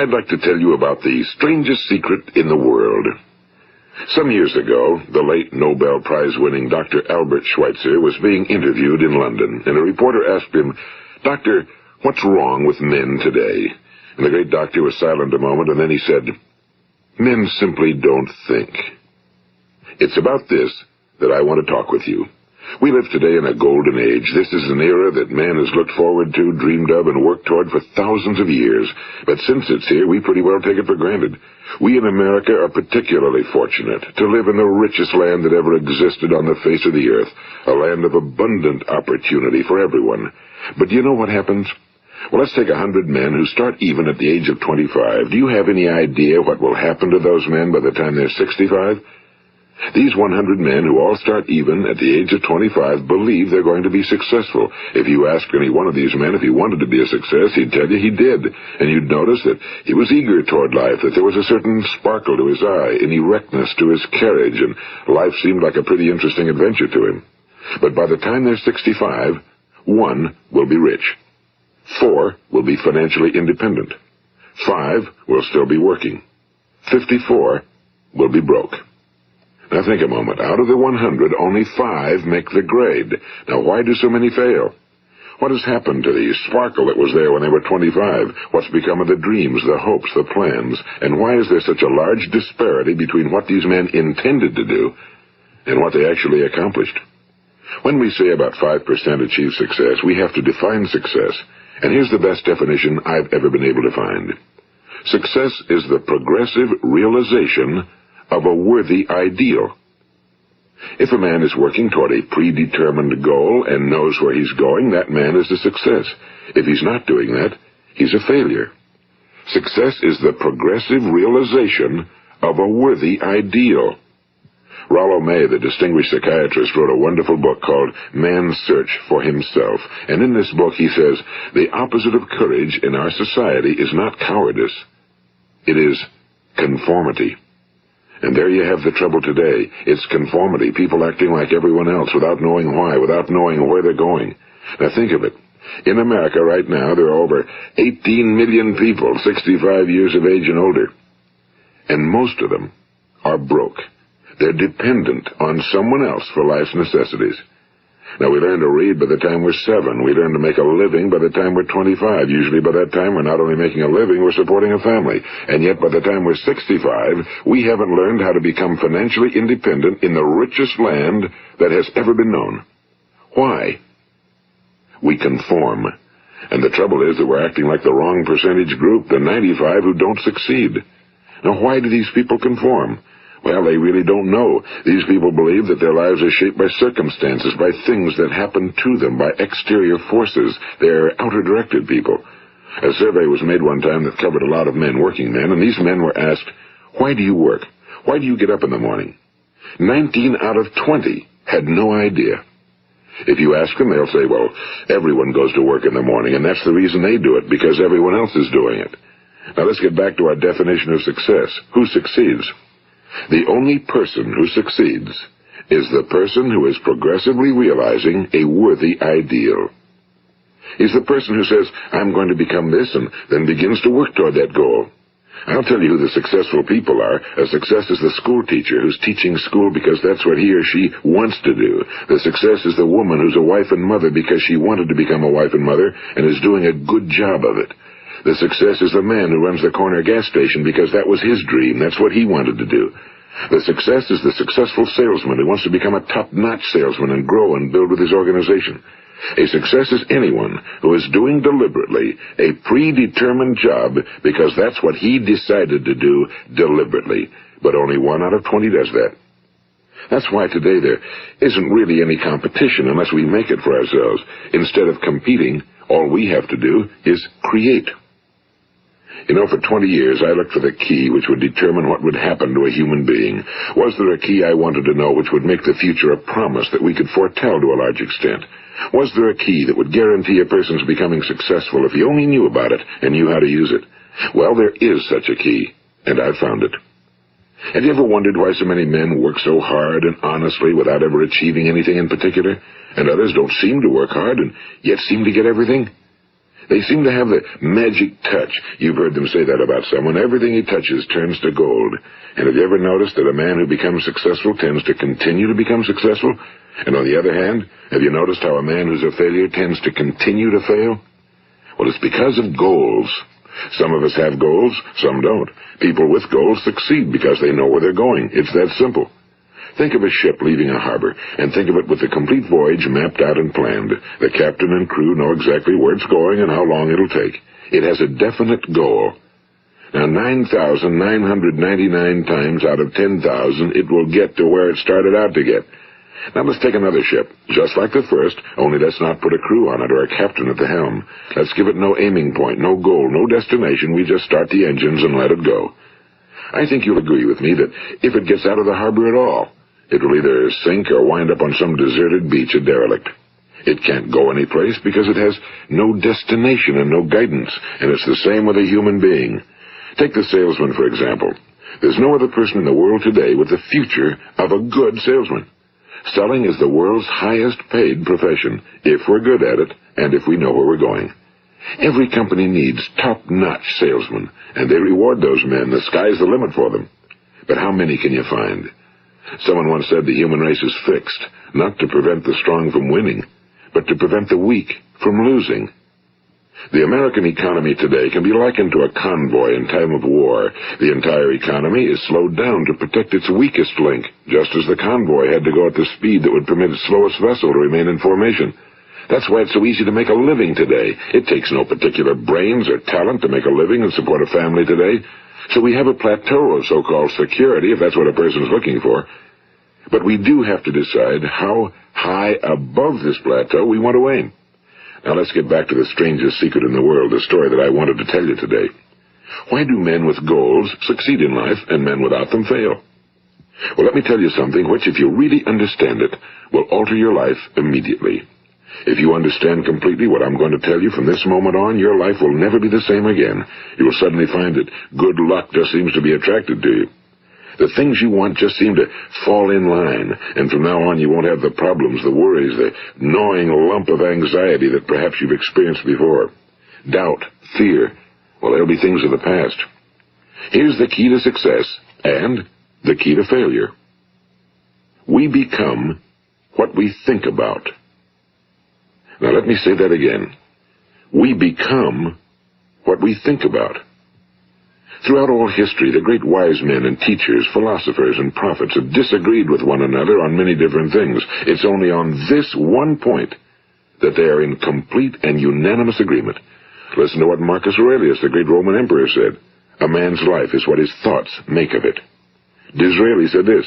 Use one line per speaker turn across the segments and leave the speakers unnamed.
I'd like to tell you about the strangest secret in the world. Some years ago, the late Nobel Prize-winning Dr. Albert Schweitzer was being interviewed in London, and a reporter asked him, "Doctor, what's wrong with men today?" And the great doctor was silent a moment, and then he said, "Men simply don't think." It's about this that I want to talk with you. We live today in a golden age. This is an era that man has looked forward to, dreamed of, and worked toward for thousands of years. But since it's here, we pretty well take it for granted. We in America are particularly fortunate to live in the richest land that ever existed on the face of the earth, a land of abundant opportunity for everyone. But do you know what happens? Well, let's take 100 men who start even at the age of 25. Do you have any idea what will happen to those men by the time they're 65? These 100 men who all start even at the age of 25 believe they're going to be successful. If you ask any one of these men if he wanted to be a success, he'd tell you he did. And you'd notice that he was eager toward life, that there was a certain sparkle to his eye, an erectness to his carriage, and life seemed like a pretty interesting adventure to him. But by the time they're 65, 1 will be rich. 4 will be financially independent. 5 will still be working. 54 will be broke. Now think a moment. Out of the 100, only 5 make the grade. Now why do so many fail? What has happened to the sparkle that was there when they were 25? What's become of the dreams, the hopes, the plans? And why is there such a large disparity between what these men intended to do and what they actually accomplished? When we say about 5% achieve success, we have to define success. And here's the best definition I've ever been able to find. Success is the progressive realization of a worthy ideal. If a man is working toward a predetermined goal and knows where he's going, that man is a success. If he's not doing that, he's a failure. Success is the progressive realization of a worthy ideal. Rollo May, the distinguished psychiatrist, wrote a wonderful book called Man's Search for Himself. And in this book he says, the opposite of courage in our society is not cowardice. It is conformity. And there you have the trouble today. It's conformity, people acting like everyone else without knowing why, without knowing where they're going. Now think of it. In America right now, there are over 18 million people 65 years of age and older. And most of them are broke. They're dependent on someone else for life's necessities. Now, we learn to read by the time we're 7. We learn to make a living by the time we're 25. Usually by that time, we're not only making a living, we're supporting a family. And yet by the time we're 65, we haven't learned how to become financially independent in the richest land that has ever been known. Why? We conform. And the trouble is that we're acting like the wrong percentage group, the 95 who don't succeed. Now, why do these people conform? Well, they really don't know. These people believe that their lives are shaped by circumstances, by things that happen to them, by exterior forces. They're outer-directed people. A survey was made one time that covered a lot of men, working men, and these men were asked, "Why do you work? Why do you get up in the morning?" 19 out of 20 had no idea. If you ask them, they'll say, well, everyone goes to work in the morning, and that's the reason they do it, because everyone else is doing it. Now let's get back to our definition of success. Who succeeds? The only person who succeeds is the person who is progressively realizing a worthy ideal. He's the person who says, I'm going to become this, and then begins to work toward that goal. I'll tell you who the successful people are. A success is the school teacher who's teaching school because that's what he or she wants to do. The success is the woman who's a wife and mother because she wanted to become a wife and mother and is doing a good job of it. The success is the man who runs the corner gas station because that was his dream. That's what he wanted to do. The success is the successful salesman who wants to become a top-notch salesman and grow and build with his organization. A success is anyone who is doing deliberately a predetermined job because that's what he decided to do deliberately. But only 1 out of 20 does that. That's why today there isn't really any competition unless we make it for ourselves. Instead of competing, all we have to do is create. You know, for 20 years I looked for the key which would determine what would happen to a human being. Was there a key I wanted to know which would make the future a promise that we could foretell to a large extent? Was there a key that would guarantee a person's becoming successful if he only knew about it and knew how to use it? Well, there is such a key, and I've found it. Have you ever wondered why so many men work so hard and honestly without ever achieving anything in particular, and others don't seem to work hard and yet seem to get everything? They seem to have the magic touch. You've heard them say that about someone. Everything he touches turns to gold. And have you ever noticed that a man who becomes successful tends to continue to become successful? And on the other hand, have you noticed how a man who's a failure tends to continue to fail? Well, it's because of goals. Some of us have goals, some don't. People with goals succeed because they know where they're going. It's that simple. Think of a ship leaving a harbor, and think of it with the complete voyage mapped out and planned. The captain and crew know exactly where it's going and how long it'll take. It has a definite goal. Now, 9,999 times out of 10,000, it will get to where it started out to get. Now, let's take another ship, just like the first, only let's not put a crew on it or a captain at the helm. Let's give it no aiming point, no goal, no destination. We just start the engines and let it go. I think you'll agree with me that if it gets out of the harbor at all, it will either sink or wind up on some deserted beach, a derelict. It can't go any place because it has no destination and no guidance, and it's the same with a human being. Take the salesman, for example. There's no other person in the world today with the future of a good salesman. Selling is the world's highest paid profession, if we're good at it and if we know where we're going. Every company needs top-notch salesmen, and they reward those men. The sky's the limit for them. But how many can you find? Someone once said the human race is fixed, not to prevent the strong from winning, but to prevent the weak from losing. The American economy today can be likened to a convoy in time of war. The entire economy is slowed down to protect its weakest link, just as the convoy had to go at the speed that would permit its slowest vessel to remain in formation. That's why it's so easy to make a living today. It takes no particular brains or talent to make a living and support a family today. So we have a plateau of so-called security, if that's what a person is looking for. But we do have to decide how high above this plateau we want to aim. Now let's get back to the strangest secret in the world, the story that I wanted to tell you today. Why do men with goals succeed in life and men without them fail? Well, let me tell you something which, if you really understand it, will alter your life immediately. If you understand completely what I'm going to tell you from this moment on, your life will never be the same again. You will suddenly find that good luck just seems to be attracted to you. The things you want just seem to fall in line, and from now on you won't have the problems, the worries, the gnawing lump of anxiety that perhaps you've experienced before. Doubt, fear, well, they'll be things of the past. Here's the key to success and the key to failure. We become what we think about. Now let me say that again. We become what we think about. Throughout all history, the great wise men and teachers, philosophers and prophets have disagreed with one another on many different things. It's only on this one point that they are in complete and unanimous agreement. Listen to what Marcus Aurelius, the great Roman emperor, said. A man's life is what his thoughts make of it. Disraeli said this,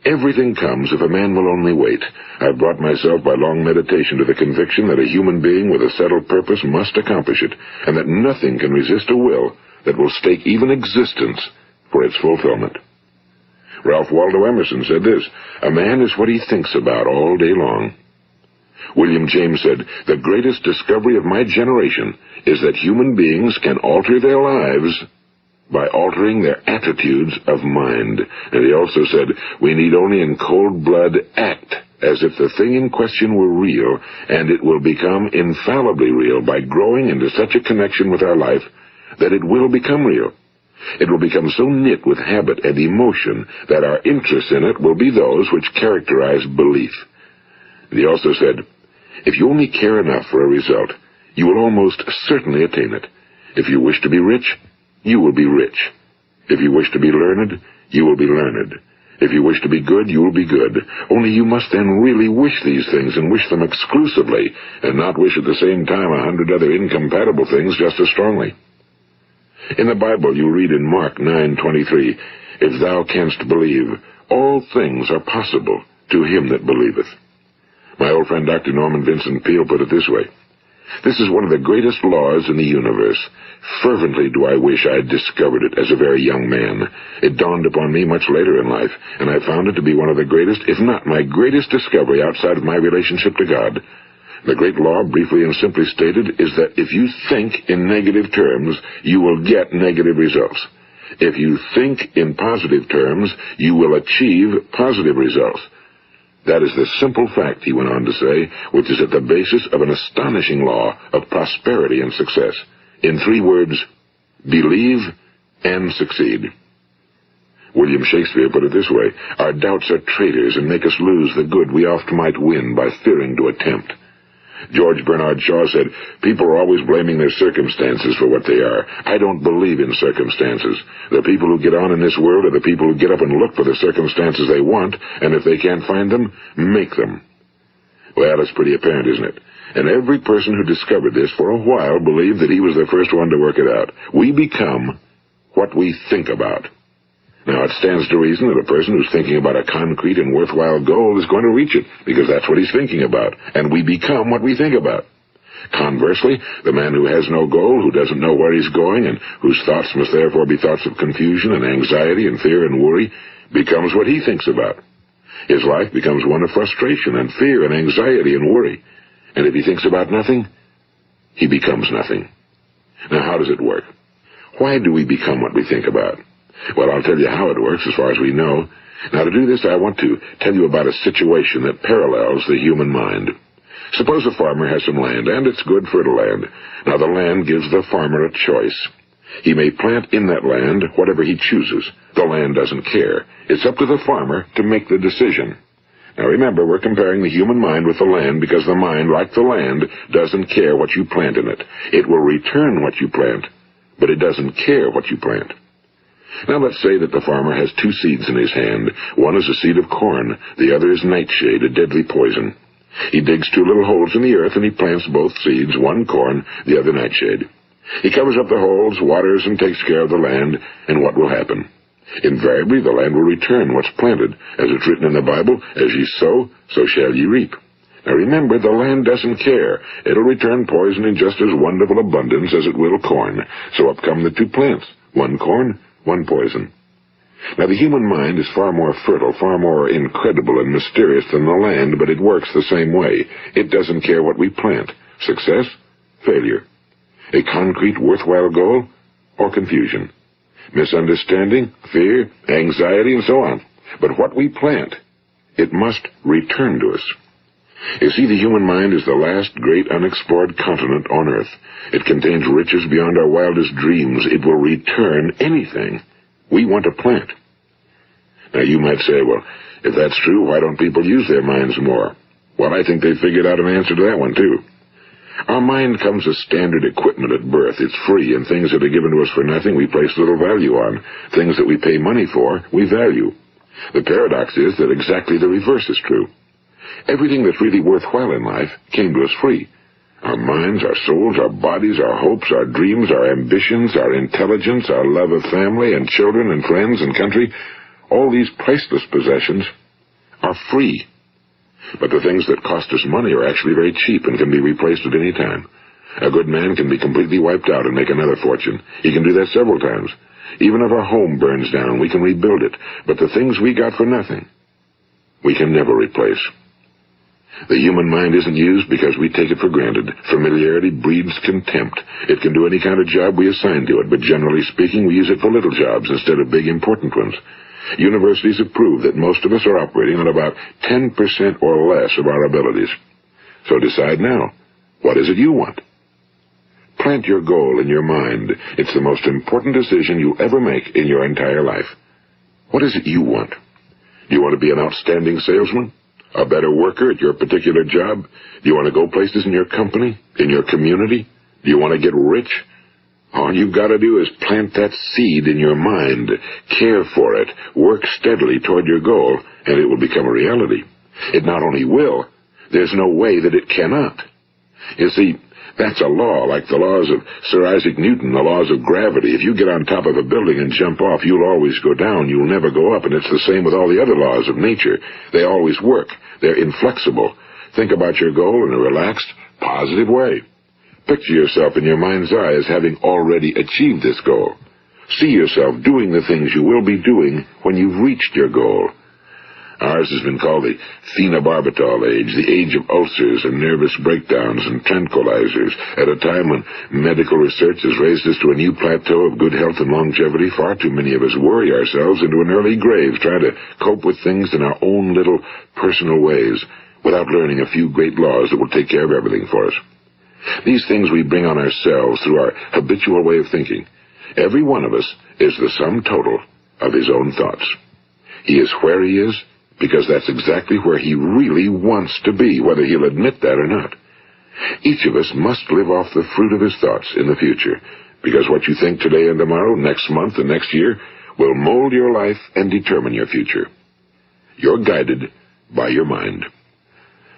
everything comes if a man will only wait. I've brought myself by long meditation to the conviction that a human being with a settled purpose must accomplish it, and that nothing can resist a will that will stake even existence for its fulfillment. Ralph Waldo Emerson said this, a man is what he thinks about all day long. William James said, the greatest discovery of my generation is that human beings can alter their lives by altering their attitudes of mind. And he also said, we need only in cold blood act as if the thing in question were real, and it will become infallibly real by growing into such a connection with our life that it will become real. It will become so knit with habit and emotion that our interest in it will be those which characterize belief. And he also said, if you only care enough for a result, you will almost certainly attain it. If you wish to be rich, you will be rich. If you wish to be learned, you will be learned. If you wish to be good, you will be good. Only you must then really wish these things and wish them exclusively, and not wish at the same time 100 other incompatible things just as strongly. In the Bible, you read in Mark 9:23, if thou canst believe, all things are possible to him that believeth. My old friend Dr. Norman Vincent Peale put it this way, this is one of the greatest laws in the universe. Fervently do I wish I had discovered it as a very young man. It dawned upon me much later in life, and I found it to be one of the greatest, if not my greatest discovery outside of my relationship to God. The great law, briefly and simply stated, is that if you think in negative terms, you will get negative results. If you think in positive terms, you will achieve positive results. That is the simple fact, he went on to say, which is at the basis of an astonishing law of prosperity and success. In 3 words, believe and succeed. William Shakespeare put it this way, our doubts are traitors and make us lose the good we oft might win by fearing to attempt. George Bernard Shaw said, people are always blaming their circumstances for what they are. I don't believe in circumstances. The people who get on in this world are the people who get up and look for the circumstances they want, and if they can't find them, make them. Well, it's pretty apparent, isn't it? And every person who discovered this for a while believed that he was the first one to work it out. We become what we think about. Now, it stands to reason that a person who's thinking about a concrete and worthwhile goal is going to reach it, because that's what he's thinking about, and we become what we think about. Conversely, the man who has no goal, who doesn't know where he's going, and whose thoughts must therefore be thoughts of confusion and anxiety and fear and worry, becomes what he thinks about. His life becomes one of frustration and fear and anxiety and worry. And if he thinks about nothing, he becomes nothing. Now, how does it work? Why do we become what we think about? Well, I'll tell you how it works as far as we know. Now, to do this, I want to tell you about a situation that parallels the human mind. Suppose a farmer has some land, and it's good fertile land. Now, the land gives the farmer a choice. He may plant in that land whatever he chooses. The land doesn't care. It's up to the farmer to make the decision. Now, remember, we're comparing the human mind with the land because the mind, like the land, doesn't care what you plant in it. It will return what you plant, but it doesn't care what you plant. Now let's say that the farmer has 2 seeds in his hand. One is a seed of corn, the other is nightshade, a deadly poison. He digs 2 little holes in the earth and he plants both seeds, one corn, the other nightshade. He covers up the holes, waters, and takes care of the land, and what will happen? Invariably the land will return what's planted. As it's written in the Bible, as ye sow, so shall ye reap. Now remember, the land doesn't care. It'll return poison in just as wonderful abundance as it will corn. So up come the 2 plants, one corn, one poison. Now, the human mind is far more fertile, far more incredible and mysterious than the land, but it works the same way. It doesn't care what we plant. Success, failure. A concrete, worthwhile goal, or confusion. Misunderstanding, fear, anxiety, and so on. But what we plant, it must return to us. You see, the human mind is the last great unexplored continent on Earth. It contains riches beyond our wildest dreams. It will return anything we want to plant. Now, you might say, well, if that's true, why don't people use their minds more? Well, I think they figured out an answer to that one, too. Our mind comes as standard equipment at birth. It's free, and things that are given to us for nothing we place little value on. Things that we pay money for, we value. The paradox is that exactly the reverse is true. Everything that's really worthwhile in life came to us free. Our minds, our souls, our bodies, our hopes, our dreams, our ambitions, our intelligence, our love of family and children and friends and country, all these priceless possessions are free. But the things that cost us money are actually very cheap and can be replaced at any time. A good man can be completely wiped out and make another fortune. He can do that several times. Even if our home burns down, we can rebuild it. But the things we got for nothing, we can never replace. The human mind isn't used because we take it for granted. Familiarity breeds contempt. It can do any kind of job we assign to it, but generally speaking, we use it for little jobs instead of big, important ones. Universities have proved that most of us are operating on about 10% or less of our abilities. So decide now, what is it you want? Plant your goal in your mind. It's the most important decision you'll ever make in your entire life. What is it you want? Do you want to be an outstanding salesman? A better worker at your particular job? Do you want to go places in your company? In your community? Do you want to get rich? All you've got to do is plant that seed in your mind, care for it, work steadily toward your goal, and it will become a reality. It not only will, there's no way that it cannot. You see, that's a law, like the laws of Sir Isaac Newton, the laws of gravity. If you get on top of a building and jump off, you'll always go down. You'll never go up, and it's the same with all the other laws of nature. They always work. They're inflexible. Think about your goal in a relaxed, positive way. Picture yourself in your mind's eye as having already achieved this goal. See yourself doing the things you will be doing when you've reached your goal. Ours has been called the phenobarbital age, the age of ulcers and nervous breakdowns and tranquilizers. At a time when medical research has raised us to a new plateau of good health and longevity, far too many of us worry ourselves into an early grave trying to cope with things in our own little personal ways without learning a few great laws that will take care of everything for us. These things we bring on ourselves through our habitual way of thinking. Every one of us is the sum total of his own thoughts. He is where he is because that's exactly where he really wants to be, whether he'll admit that or not. Each of us must live off the fruit of his thoughts in the future, because what you think today and tomorrow, next month and next year, will mold your life and determine your future. You're guided by your mind.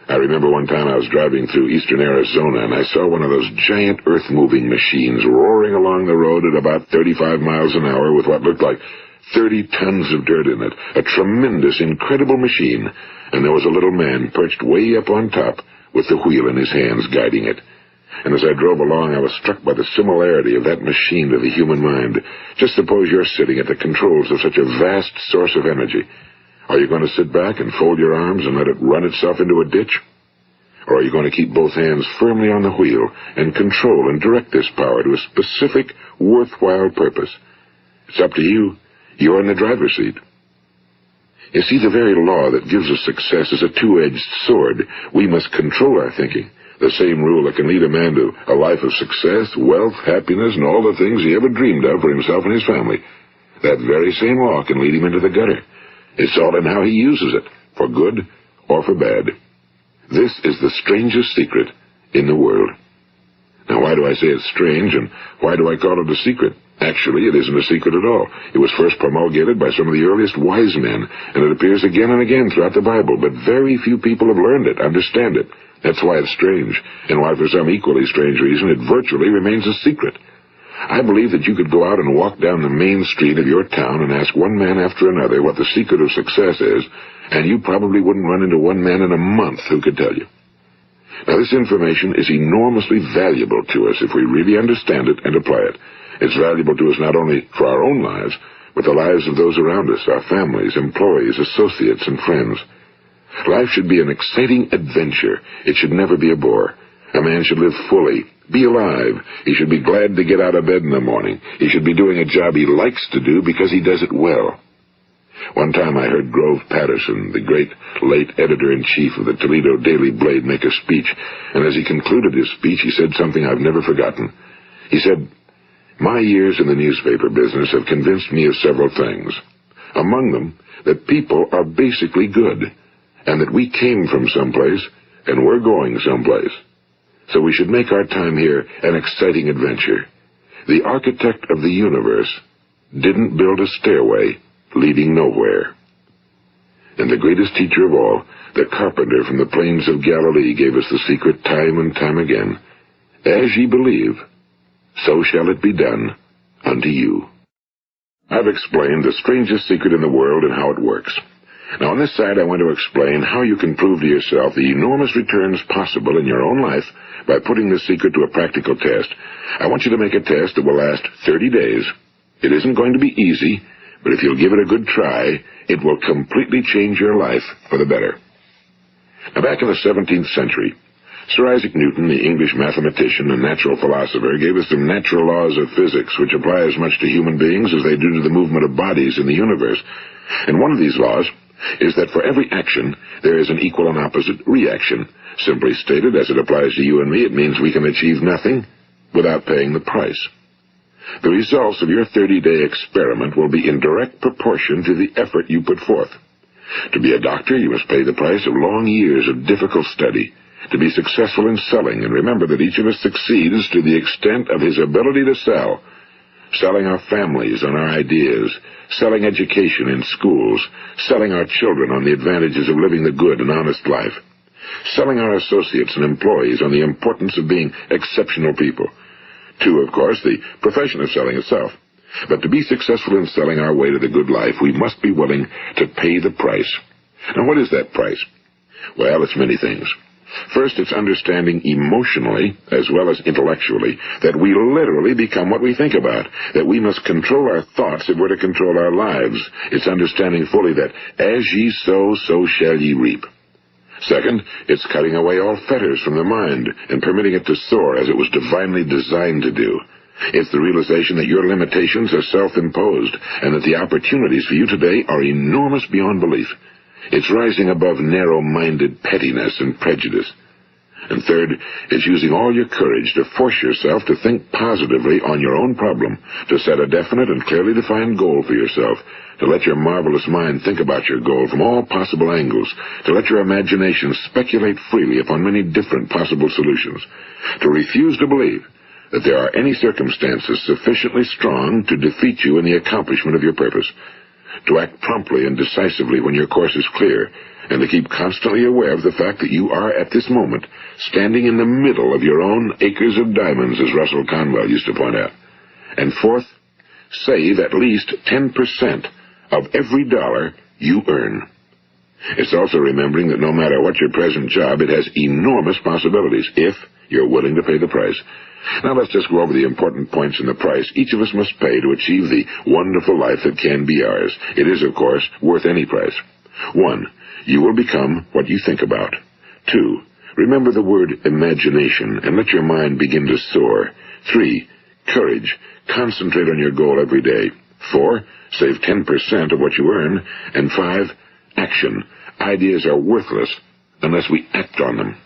I remember one time I was driving through eastern Arizona, and I saw one of those giant earth-moving machines roaring along the road at about 35 miles an hour with what looked like 30 tons of dirt in it. A tremendous, incredible machine, and there was a little man perched way up on top with the wheel in his hands guiding it. And as I drove along, I was struck by the similarity of that machine to the human mind. Just suppose you're sitting at the controls of such a vast source of energy. Are you going to sit back and fold your arms and let it run itself into a ditch? Or are you going to keep both hands firmly on the wheel and control and direct this power to a specific, worthwhile purpose? It's up to you. You're in the driver's seat. You see, the very law that gives us success is a two-edged sword. We must control our thinking. The same rule that can lead a man to a life of success, wealth, happiness, and all the things he ever dreamed of for himself and his family. That very same law can lead him into the gutter. It's all in how he uses it, for good or for bad. This is the strangest secret in the world. Now, why do I say it's strange, and why do I call it a secret? Actually, it isn't a secret at all. It was first promulgated by some of the earliest wise men, and it appears again and again throughout the Bible, but very few people have learned it, understand it. That's why it's strange, and why for some equally strange reason it virtually remains a secret. I believe that you could go out and walk down the main street of your town and ask one man after another what the secret of success is, and you probably wouldn't run into one man in a month who could tell you. Now, this information is enormously valuable to us if we really understand it and apply it. It's valuable to us not only for our own lives, but the lives of those around us, our families, employees, associates, and friends. Life should be an exciting adventure. It should never be a bore. A man should live fully, be alive. He should be glad to get out of bed in the morning. He should be doing a job he likes to do because he does it well. One time I heard Grove Patterson, the great late editor-in-chief of the Toledo Daily Blade, make a speech, and as he concluded his speech, he said something I've never forgotten. He said, "My years in the newspaper business have convinced me of several things. Among them, that people are basically good, and that we came from someplace, and we're going someplace. So we should make our time here an exciting adventure. The architect of the universe didn't build a stairway leading nowhere." And the greatest teacher of all, the carpenter from the plains of Galilee, gave us the secret time and time again. As ye believe, so shall it be done unto you. I've explained the strangest secret in the world and how it works. Now, on this side, I want to explain how you can prove to yourself the enormous returns possible in your own life by putting this secret to a practical test. I want you to make a test that will last 30 days. It isn't going to be easy, but if you'll give it a good try, it will completely change your life for the better. Now, back in the 17th century, Sir Isaac Newton, the English mathematician and natural philosopher, gave us some natural laws of physics which apply as much to human beings as they do to the movement of bodies in the universe. And one of these laws is that for every action, there is an equal and opposite reaction. Simply stated, as it applies to you and me, it means we can achieve nothing without paying the price. The results of your 30-day experiment will be in direct proportion to the effort you put forth. To be a doctor, you must pay the price of long years of difficult study. To be successful in selling, and remember that each of us succeeds to the extent of his ability to sell. Selling our families on our ideas, selling education in schools, selling our children on the advantages of living the good and honest life, selling our associates and employees on the importance of being exceptional people. To, of course, the profession of selling itself. But to be successful in selling our way to the good life, we must be willing to pay the price. Now, what is that price? Well, it's many things. First, it's understanding emotionally, as well as intellectually, that we literally become what we think about, that we must control our thoughts if we're to control our lives. It's understanding fully that as ye sow, so shall ye reap. Second, it's cutting away all fetters from the mind and permitting it to soar as it was divinely designed to do. It's the realization that your limitations are self-imposed and that the opportunities for you today are enormous beyond belief. It's rising above narrow-minded pettiness and prejudice. And third, it's using all your courage to force yourself to think positively on your own problem, to set a definite and clearly defined goal for yourself, to let your marvelous mind think about your goal from all possible angles, to let your imagination speculate freely upon many different possible solutions, to refuse to believe that there are any circumstances sufficiently strong to defeat you in the accomplishment of your purpose, to act promptly and decisively when your course is clear, and to keep constantly aware of the fact that you are, at this moment, standing in the middle of your own acres of diamonds, as Russell Conwell used to point out. And fourth, save at least 10% of every dollar you earn. It's also remembering that no matter what your present job, it has enormous possibilities, if you're willing to pay the price. Now let's just go over the important points in the price each of us must pay to achieve the wonderful life that can be ours. It is, of course, worth any price. 1. You will become what you think about. 2. Remember the word imagination and let your mind begin to soar. 3. Courage. Concentrate on your goal every day. 4. Save 10% of what you earn. And 5. Action. Ideas are worthless unless we act on them.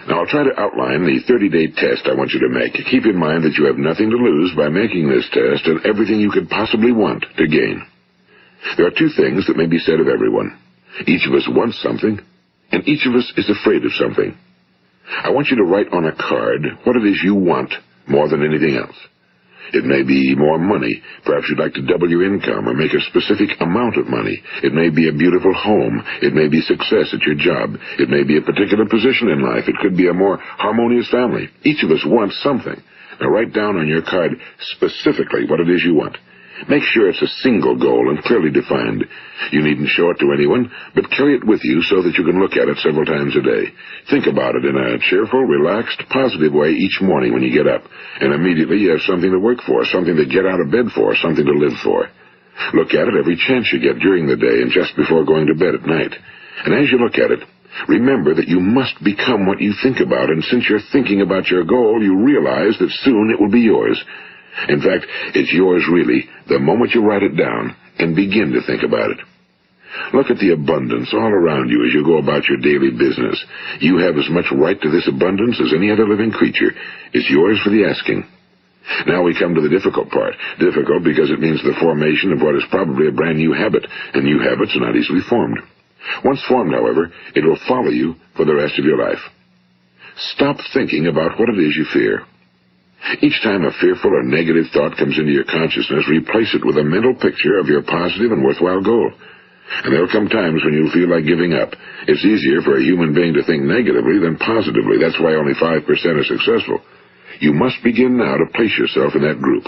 Now, I'll try to outline the 30-day test I want you to make. Keep in mind that you have nothing to lose by making this test and everything you could possibly want to gain. There are two things that may be said of everyone. Each of us wants something, and each of us is afraid of something. I want you to write on a card what it is you want more than anything else. It may be more money. Perhaps you'd like to double your income or make a specific amount of money. It may be a beautiful home. It may be success at your job. It may be a particular position in life. It could be a more harmonious family. Each of us wants something. Now write down on your card specifically what it is you want. Make sure it's a single goal and clearly defined. You needn't show it to anyone, but carry it with you so that you can look at it several times a day. Think about it in a cheerful, relaxed, positive way each morning when you get up, and immediately you have something to work for, something to get out of bed for, something to live for. Look at it every chance you get during the day and just before going to bed at night. And as you look at it, remember that you must become what you think about, and since you're thinking about your goal, you realize that soon it will be yours. In fact, it's yours really the moment you write it down and begin to think about it. Look at the abundance all around you as you go about your daily business. You have as much right to this abundance as any other living creature. It's yours for the asking. Now we come to the difficult part. Difficult because it means the formation of what is probably a brand new habit, and new habits are not easily formed. Once formed, however, it will follow you for the rest of your life. Stop thinking about what it is you fear. Each time a fearful or negative thought comes into your consciousness, replace it with a mental picture of your positive and worthwhile goal. And there'll come times when you'll feel like giving up. It's easier for a human being to think negatively than positively. That's why only 5% are successful. You must begin now to place yourself in that group.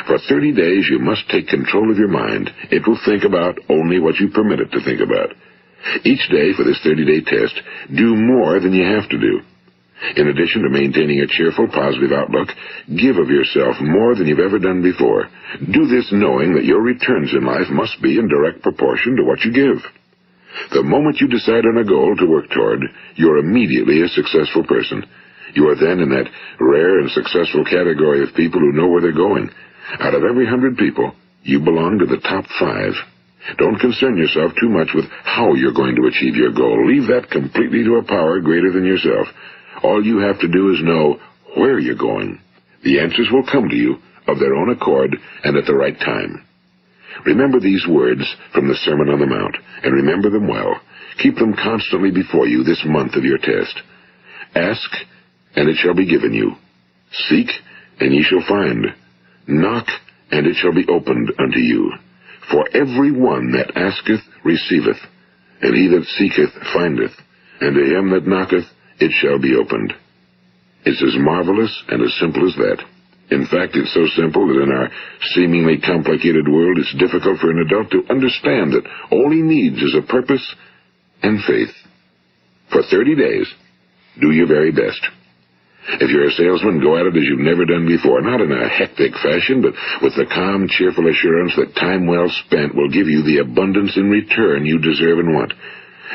For 30 days, you must take control of your mind. It will think about only what you permit it to think about. Each day for this 30-day test, do more than you have to do. In addition to maintaining a cheerful, positive outlook, give of yourself more than you've ever done before. Do this knowing that your returns in life must be in direct proportion to what you give. The moment you decide on a goal to work toward, you're immediately a successful person. You are then in that rare and successful category of people who know where they're going. Out of every 100 people, you belong to the top 5. Don't concern yourself too much with how you're going to achieve your goal. Leave that completely to a power greater than yourself. All you have to do is know where you're going. The answers will come to you of their own accord and at the right time. Remember these words from the Sermon on the Mount, and remember them well. Keep them constantly before you this month of your test. Ask, and it shall be given you. Seek, and ye shall find. Knock, and it shall be opened unto you. For every one that asketh receiveth, and he that seeketh findeth, and to him that knocketh it shall be opened. It's as marvelous and as simple as that. In fact, it's so simple that in our seemingly complicated world, it's difficult for an adult to understand that all he needs is a purpose and faith. For 30 days, Do your very best. If you're a salesman, go at it as you've never done before, not in a hectic fashion, but with the calm, cheerful assurance that time well spent will give you the abundance in return you deserve and want.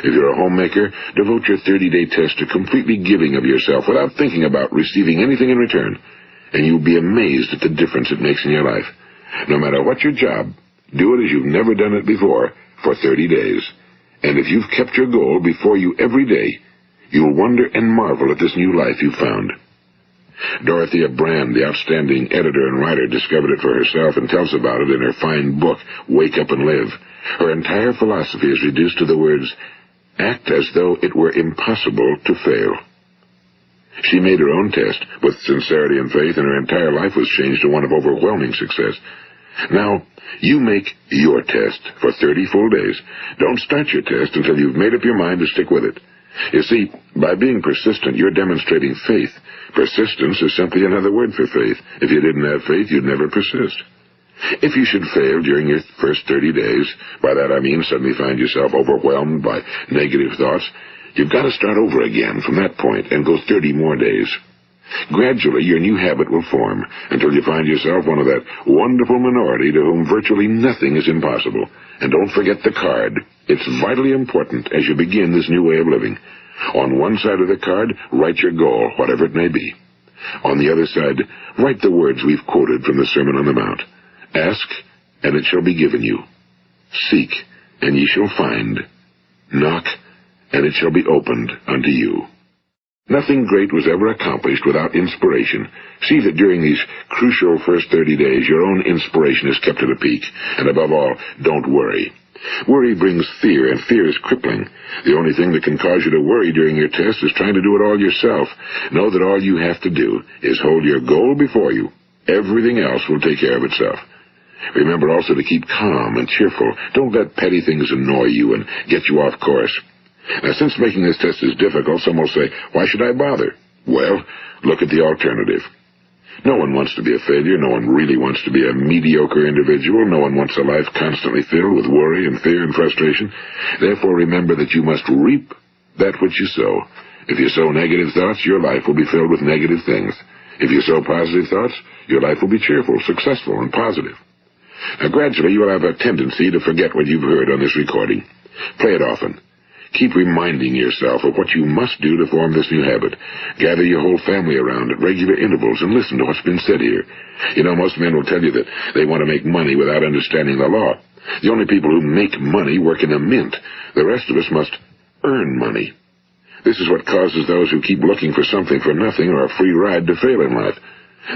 If you're a homemaker, devote your 30-day test to completely giving of yourself without thinking about receiving anything in return, and you'll be amazed at the difference it makes in your life. No matter what your job, do it as you've never done it before for 30 days. And if you've kept your goal before you every day, you'll wonder and marvel at this new life you've found. Dorothea Brand, the outstanding editor and writer, discovered it for herself and tells about it in her fine book, Wake Up and Live. Her entire philosophy is reduced to the words, act as though it were impossible to fail. She made her own test with sincerity and faith, and her entire life was changed to one of overwhelming success. Now, you make your test for 30 full days. Don't start your test until you've made up your mind to stick with it. You see, by being persistent, you're demonstrating faith. Persistence is simply another word for faith. If you didn't have faith, you'd never persist. If you should fail during your first 30 days, by that I mean suddenly find yourself overwhelmed by negative thoughts, you've got to start over again from that point and go 30 more days. Gradually, your new habit will form until you find yourself one of that wonderful minority to whom virtually nothing is impossible. And don't forget the card. It's vitally important as you begin this new way of living. On one side of the card, write your goal, whatever it may be. On the other side, write the words we've quoted from the Sermon on the Mount. Ask, and it shall be given you. Seek, and ye shall find. Knock, and it shall be opened unto you. Nothing great was ever accomplished without inspiration. See that during these crucial first 30 days, your own inspiration is kept at a peak. And above all, don't worry. Worry brings fear, and fear is crippling. The only thing that can cause you to worry during your test is trying to do it all yourself. Know that all you have to do is hold your goal before you. Everything else will take care of itself. Remember also to keep calm and cheerful. Don't let petty things annoy you and get you off course. Now, since making this test is difficult, some will say, why should I bother? Well, look at the alternative. No one wants to be a failure. No one really wants to be a mediocre individual. No one wants a life constantly filled with worry and fear and frustration. Therefore, remember that you must reap that which you sow. If you sow negative thoughts, your life will be filled with negative things. If you sow positive thoughts, your life will be cheerful, successful, and positive. Now, gradually, you will have a tendency to forget what you've heard on this recording. Play it often. Keep reminding yourself of what you must do to form this new habit. Gather your whole family around at regular intervals and listen to what's been said here. You know, most men will tell you that they want to make money without understanding the law. The only people who make money work in a mint. The rest of us must earn money. This is what causes those who keep looking for something for nothing or a free ride to fail in life.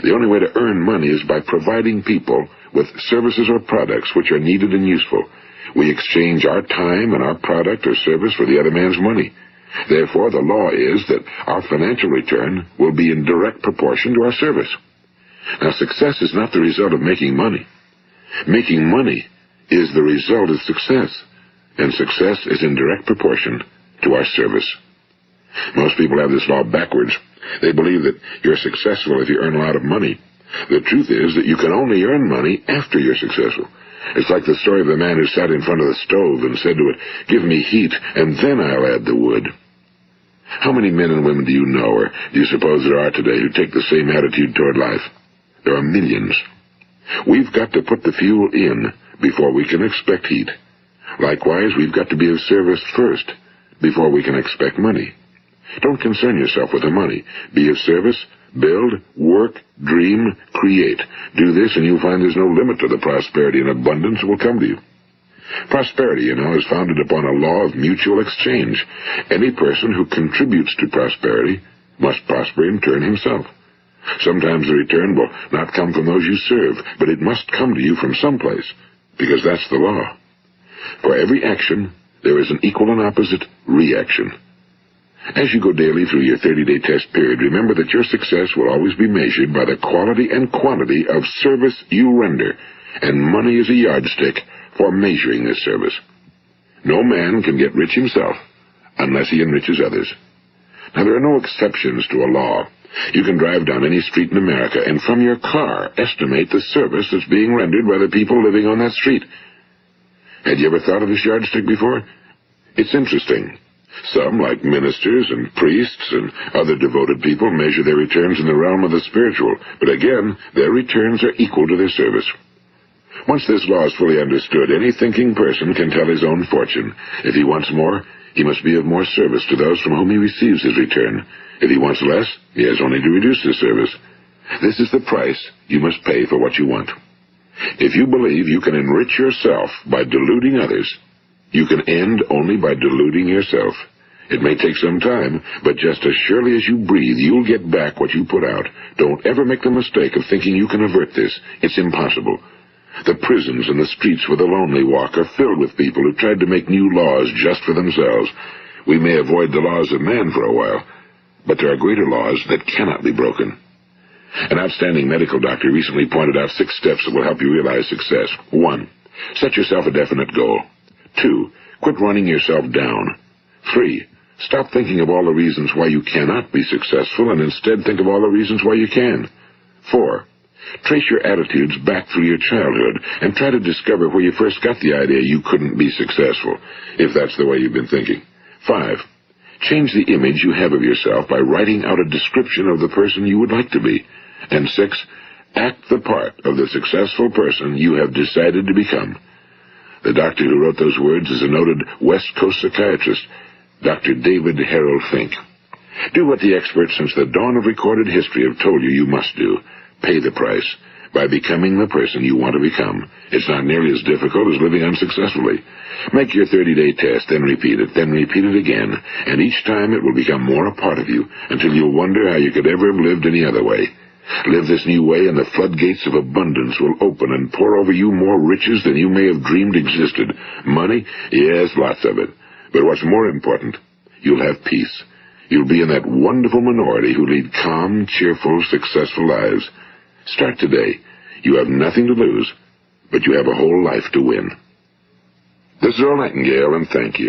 The only way to earn money is by providing people with services or products which are needed and useful. We exchange our time and our product or service for the other man's money. Therefore, the law is that our financial return will be in direct proportion to our service. Now, success is not the result of making money. Making money is the result of success, and success is in direct proportion to our service. Most people have this law backwards. They believe that you're successful if you earn a lot of money. The truth is that you can only earn money after you're successful. It's like the story of the man who sat in front of the stove and said to it, give me heat, and then I'll add the wood. How many men and women do you know, or do you suppose there are today, who take the same attitude toward life? There are millions. We've got to put the fuel in before we can expect heat. Likewise, we've got to be of service first before we can expect money. Don't concern yourself with the money. Be of service, build, work, dream, create. Do this and you'll find there's no limit to the prosperity and abundance that will come to you. Prosperity, you know, is founded upon a law of mutual exchange. Any person who contributes to prosperity must prosper in turn himself. Sometimes the return will not come from those you serve, but it must come to you from someplace, because that's the law. For every action, there is an equal and opposite reaction. As you go daily through your 30-day test period, remember that your success will always be measured by the quality and quantity of service you render, and money is a yardstick for measuring this service. No man can get rich himself unless he enriches others. Now, there are no exceptions to a law. You can drive down any street in America and from your car estimate the service that's being rendered by the people living on that street. Had you ever thought of this yardstick before? It's interesting. Some, like ministers and priests and other devoted people, measure their returns in the realm of the spiritual, but again, their returns are equal to their service. Once this law is fully understood, any thinking person can tell his own fortune. If he wants more, he must be of more service to those from whom he receives his return. If he wants less, he has only to reduce his service. This is the price you must pay for what you want. If you believe you can enrich yourself by deluding others, you can end only by deluding yourself. It may take some time, but just as surely as you breathe, you'll get back what you put out. Don't ever make the mistake of thinking you can avert this. It's impossible. The prisons and the streets where the lonely walk are filled with people who tried to make new laws just for themselves. We may avoid the laws of man for a while, but there are greater laws that cannot be broken. An outstanding medical doctor recently pointed out 6 steps that will help you realize success. 1. Set yourself a definite goal. 2. Quit running yourself down. 3. Stop thinking of all the reasons why you cannot be successful and instead think of all the reasons why you can. 4. Trace your attitudes back through your childhood and try to discover where you first got the idea you couldn't be successful, if that's the way you've been thinking. 5. Change the image you have of yourself by writing out a description of the person you would like to be. And 6. Act the part of the successful person you have decided to become. The doctor who wrote those words is a noted West Coast psychiatrist, Dr. David Harold Fink. Do what the experts since the dawn of recorded history have told you must do. Pay the price by becoming the person you want to become. It's not nearly as difficult as living unsuccessfully. Make your 30-day test, then repeat it again, and each time it will become more a part of you until you'll wonder how you could ever have lived any other way. Live this new way, and the floodgates of abundance will open and pour over you more riches than you may have dreamed existed. Money? Yes, lots of it. But what's more important, you'll have peace. You'll be in that wonderful minority who lead calm, cheerful, successful lives. Start today. You have nothing to lose, but you have a whole life to win. This is Earl Nightingale, and thank you.